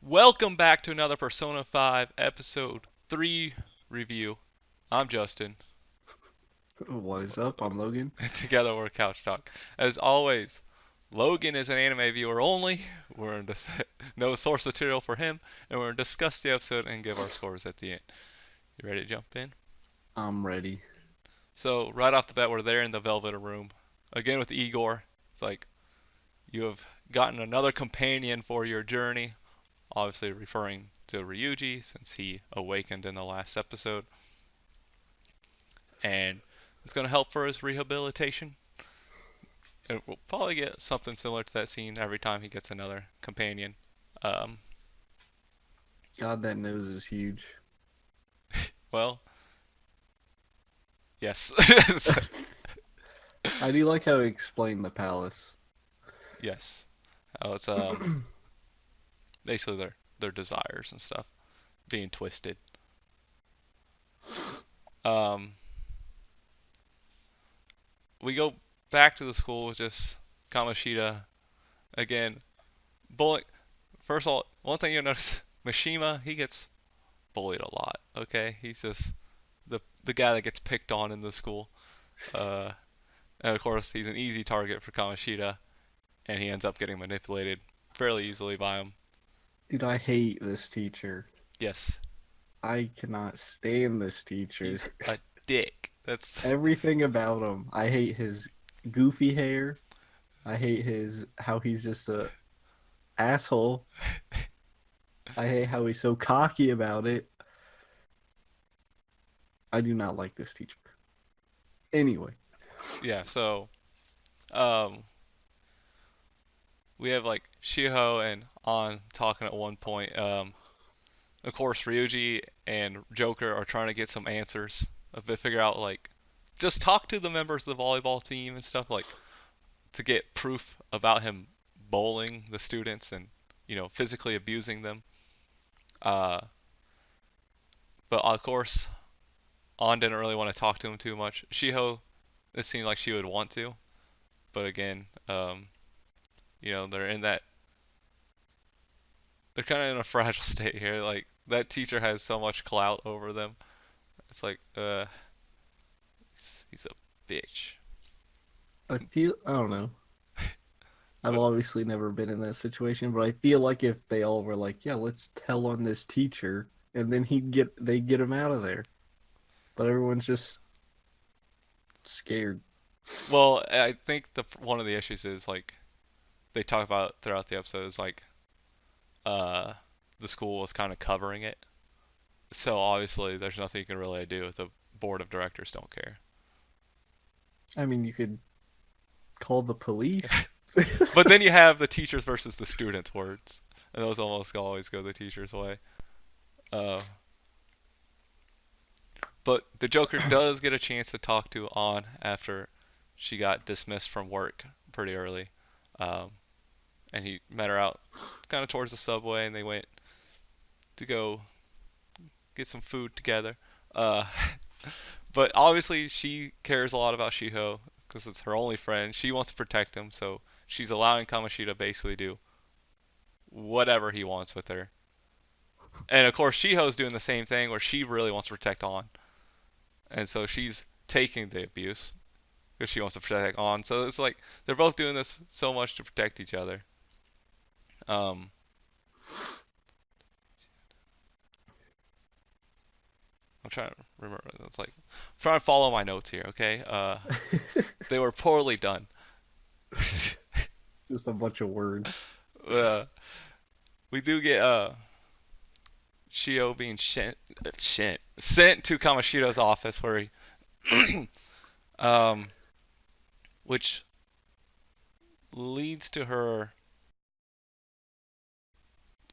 Welcome back to another Persona 5 Episode 3 review. I'm Justin. What is up? I'm Logan. Together we're Couch Talk. As always, Logan is an anime viewer only. We're in no source material for him, and we're going to discuss the episode and give our scores at the end. You ready to jump in? I'm ready. So, right off the bat, we're there in the Velvet Room. Again with Igor. It's like, you have gotten another companion for your journey. Obviously referring to Ryuji since he awakened in the last episode. And it's going to help for his rehabilitation. And we'll probably get something similar to that scene every time he gets another companion. Um, God, that nose is huge. well, yes. I do like how he explained the palace. Yes. It's basically their desires and stuff being twisted. Um, we go back to the school with just Kamoshida again. Bullying. First of all, one thing you'll notice, Mishima, he gets bullied a lot. Okay, he's just the guy that gets picked on in the school. Uh, and of course, he's an easy target for Kamoshida, and he ends up getting manipulated fairly easily by him. Dude, I hate this teacher. Yes, I cannot stand this teacher. he's a dick. That's Everything about him. I hate his goofy hair. I hate his how he's just a asshole. I hate how he's so cocky about it. I do not like this teacher. Anyway, yeah. So, um, we have like Shiho and An talking at one point. Of course, Ryuji and Joker are trying to get some answers. They figure out like just talk to the members of the volleyball team and stuff like to get proof about him bullying the students and physically abusing them. Uh, but of course, On didn't really want to talk to him too much. Shiho, it seemed like she would want to, but again, they're in that they're kind of in a fragile state here. Like that teacher has so much clout over them. It's like, he's a bitch. I don't know. I've But obviously never been in that situation, but I feel like if they all were like, "Yeah, let's tell on this teacher," and then they get him out of there. But everyone's just scared. well, I think the one of the issues is like they talk about throughout the episode is like uh the school was kind of covering it. So obviously there's nothing you can really do if the board of directors don't care. I mean, you could call the police. But then you have the teachers versus the students words, and those almost always go the teacher's way. Uh, but the Joker does get a chance to talk to An after she got dismissed from work pretty early, um, and he met her out kind of towards the subway, and they went to go get some food together. Uh, but obviously she cares a lot about Shiho because it's her only friend. She wants to protect him, so she's allowing Kamoshida to basically do whatever he wants with her. And of course, Shiho's doing the same thing where she really wants to protect On, and so she's taking the abuse because she wants to protect On. So it's like they're both doing this so much to protect each other. Um, I'm trying to remember. It's like I'm trying to follow my notes here. Okay. They were poorly done. Just a bunch of words. uh, we do get Shio being sent to Kamoshida's office where he um which leads to her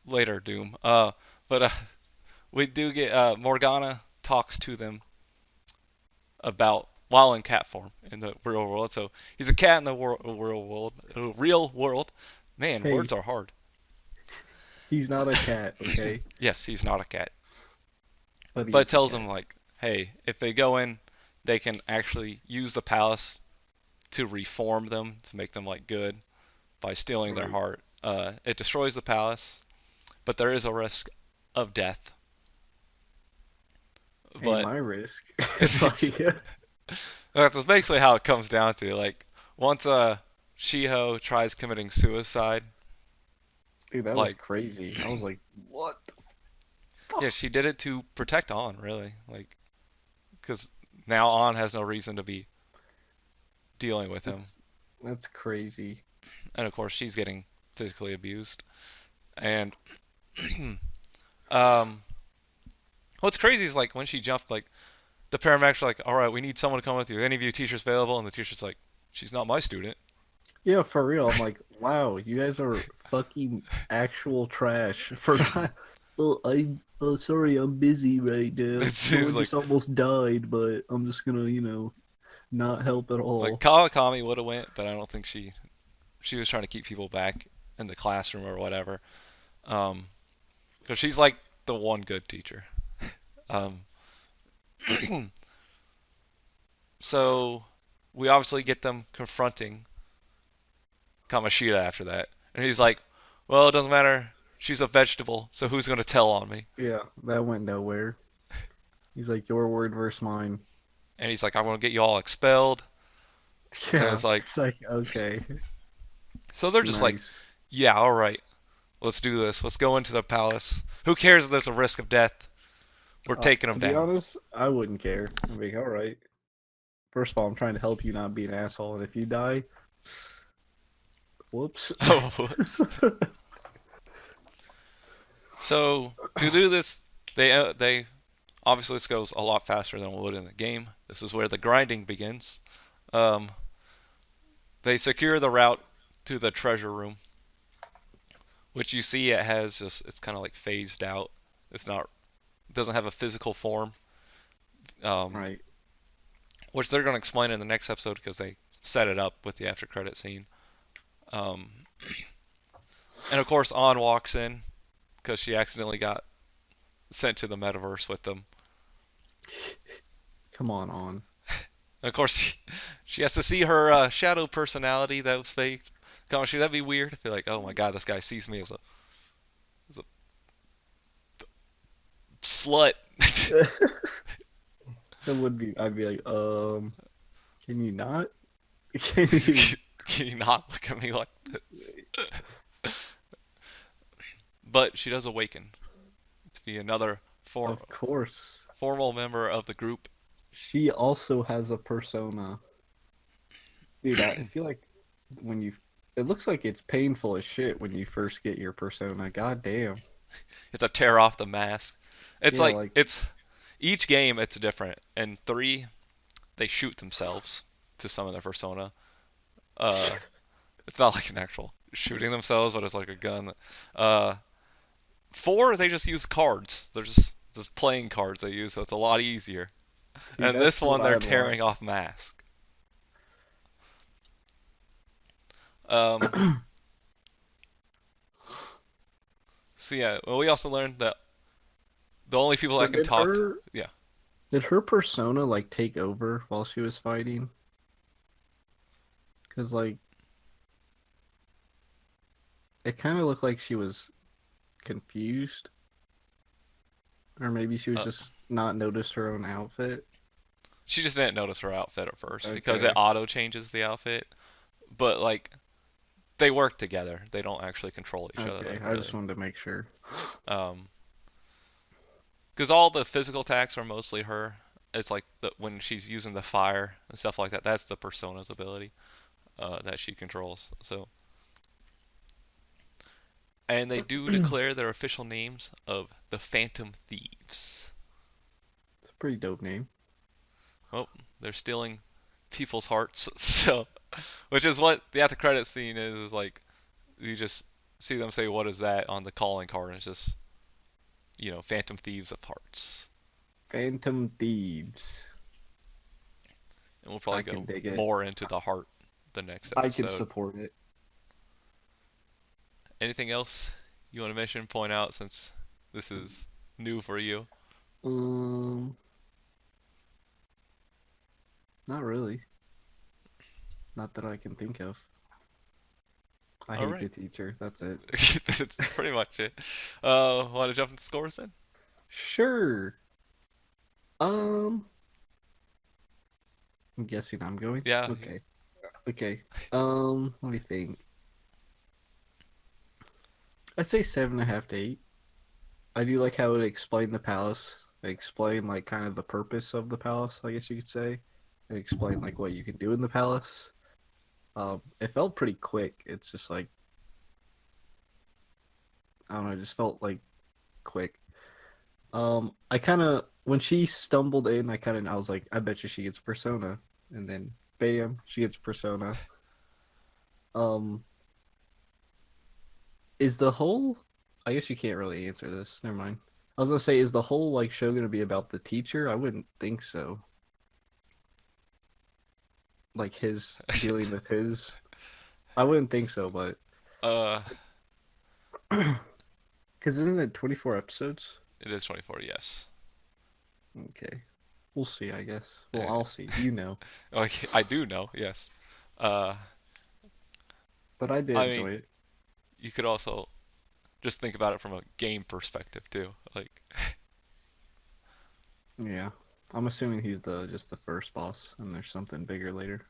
later doom. But we do get Morgana talks to them about while in cat form in the real world. So he's a cat in the real world. Man, Hey, words are hard. he's not a cat, okay? Yes, he's not a cat. But he But it is a tells them cat. like, hey, if they go in, they can actually use the palace to reform them to make them like good by stealing their Right. heart. It destroys the palace, but there is a risk of death. Hey, But my risk. it's Like, that's basically how it comes down to. Like once Shiho tries committing suicide, dude, that was like crazy. I was like, what the yeah, fuck? she did it to protect On really, like because now On has no reason to be dealing with him, That's that's crazy. and of course she's getting physically abused. And um, what's crazy is like when she jumped, like the paramedics are like, "All right, we need someone to come with you. Any of you teachers available?" And the teacher's like, "She's not my student." Yeah, for real. I'm like, wow, you guys are fucking actual trash for not. Oh, I'm sorry, I'm busy right now. This is Someone like just almost died, but I'm just gonna, not help at like all. Kawakami would have went, but I don't think she was trying to keep people back in the classroom or whatever. Um, because she's like the one good teacher. Um, so we obviously get them confronting Kamashita after that, and he's like, "Well, it doesn't matter. She's a vegetable, so who's gonna tell on me?" Yeah, that went nowhere. He's like, your word versus mine. And he's like, "I'm gonna get you all expelled." And Yeah, it's like, it's like, okay, so they're just like, nice. "Yeah, all right, let's do this. Let's go into the palace. Who cares if there's a risk of death? We're taking them To be down." honest, I wouldn't care. I'd be like, all right. First of all, I'm trying to help you not be an asshole, and if you die, whoops. Oh, whoops. So to do this, they obviously this goes a lot faster than it would in the game. This is where the grinding begins. Um, they secure the route to the treasure room, which you see it has just it's kind of like phased out. It's not it doesn't have a physical form, um, Right. which they're going to explain in the next episode because they set it up with the after credit scene. Um, and of course, On walks in because she accidentally got sent to the metaverse with them. Come on. And of course, she has to see her shadow personality that was faked. Gosh, that'd be weird. I feel like, oh my god, this guy sees me as a slut. That would be. I'd be like, can you not? Can you? Can you not look at me like this? But she does awaken to be another Of course. formal member of the group. She also has a persona. Dude, I feel like when you. It looks like it's painful as shit when you first get your persona. God damn. It's a tear off the mask. It's Yeah, like like. it's each game it's different. In 3, they shoot themselves to summon their persona. Uh, it's not like an actual shooting themselves, but it's like a gun. Uh, 4, they just use cards. They're just playing cards they use, so it's a lot easier. See, And this that's one, what they're I'd want. tearing off mask. Um, so yeah, well, we also learned that the only people So that can talk to, yeah, did her persona like take over while she was fighting? Because like it kind of looked like she was confused, or maybe she was uh, just not noticed her own outfit. she just didn't notice her outfit at first because it Okay, auto changes the outfit. But like they work together. They don't actually control each other okay. I just really. wanted to make sure. Um, because all the physical attacks are mostly her. It's like when she's using the fire and stuff like that. That's the persona's ability that she controls. So, and they do It's declare their official names of the Phantom Thieves. a pretty dope name. Well, they're stealing people's hearts. So, which is what the after credit scene is like. You just see them say, "What is that?" on the calling card, and it's just Phantom Thieves of Hearts. Phantom Thieves. And we'll I probably can go dig it. more into the heart the next I can episode. support it. Anything else you want to mention, point out since this is new for you? Um, not really. Not that I can think of. I All hate right. the teacher. That's it. That's pretty much it. Want to jump into scores then? Sure. Um, I'm guessing I'm going. Yeah. Okay. Okay. Let me think. I'd say 7.5 to 8. I do like how it explained the palace. It explained like kind of the purpose of the palace, I guess you could say. It explained like what you can do in the palace. It felt pretty quick. It's just like I don't know, it just felt like quick. I kind of when she stumbled in, I was like, I bet you she gets persona, and then bam, she gets persona. Um, is the whole? I guess you can't really answer this. Never mind. I was gonna say, is the whole like show gonna be about the teacher? I wouldn't think so. Like his dealing with his. I wouldn't think so, but uh, because isn't it 24 episodes? it is 24. Yes. Okay, we'll see. I guess. Well, Uh, I'll see. You know, okay, I do know. Yes. Uh, but I did I mean, enjoy it. you could also just think about it from a game perspective too. Like, Yeah, I'm assuming he's the just the first boss, and there's something bigger later.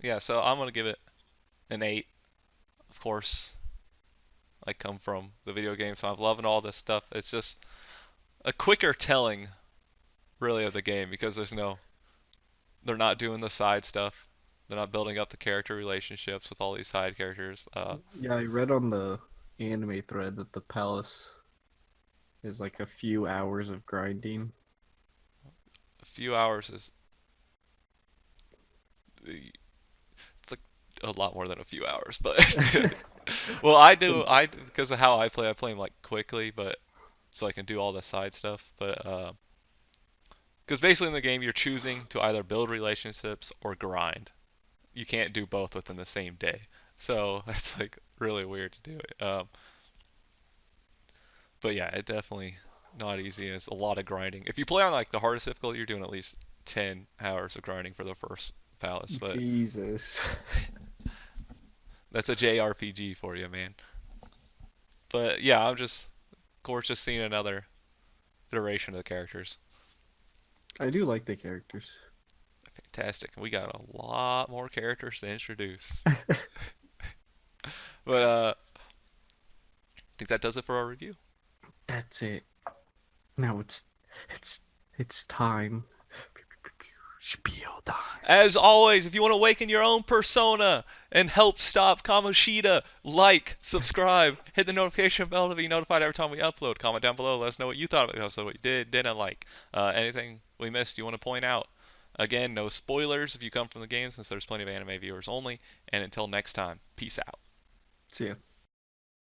yeah. So I'm gonna give it an 8. Of course, I come from the video game, so I'm loving all this stuff. It's just a quicker telling, really, of the game because they're not doing the side stuff. They're not building up the character relationships with all these side characters. Yeah, I read on the anime thread that the palace is like a few hours of grinding. A few hours is it's like a lot more than a few hours, but well, I because of how I play them like quickly, but so I can do all the side stuff. But because basically in the game you're choosing to either build relationships or grind. You can't do both within the same day, so it's like really weird to do it. But yeah, it definitely not easy. It's a lot of grinding. If you play on like the hardest difficulty, you're doing at least 10 hours of grinding for the first palace. But Jesus. that's a JRPG for you, man. But yeah, I'm just, of course, just seeing another iteration of the characters. I do like the characters. Fantastic. We got a lot more characters to introduce. But I think that does it for our review. That's it. Now it's it's time. Spiel time. As always, if you want to awaken your own persona and help stop Kamoshida, like, subscribe, hit the notification bell to be notified every time we upload. Comment down below. Let us know what you thought about the episode, what you did, didn't like, anything we missed you want to point out. Again, no spoilers if you come from the game since there's plenty of anime viewers only. And until next time, peace out. See ya.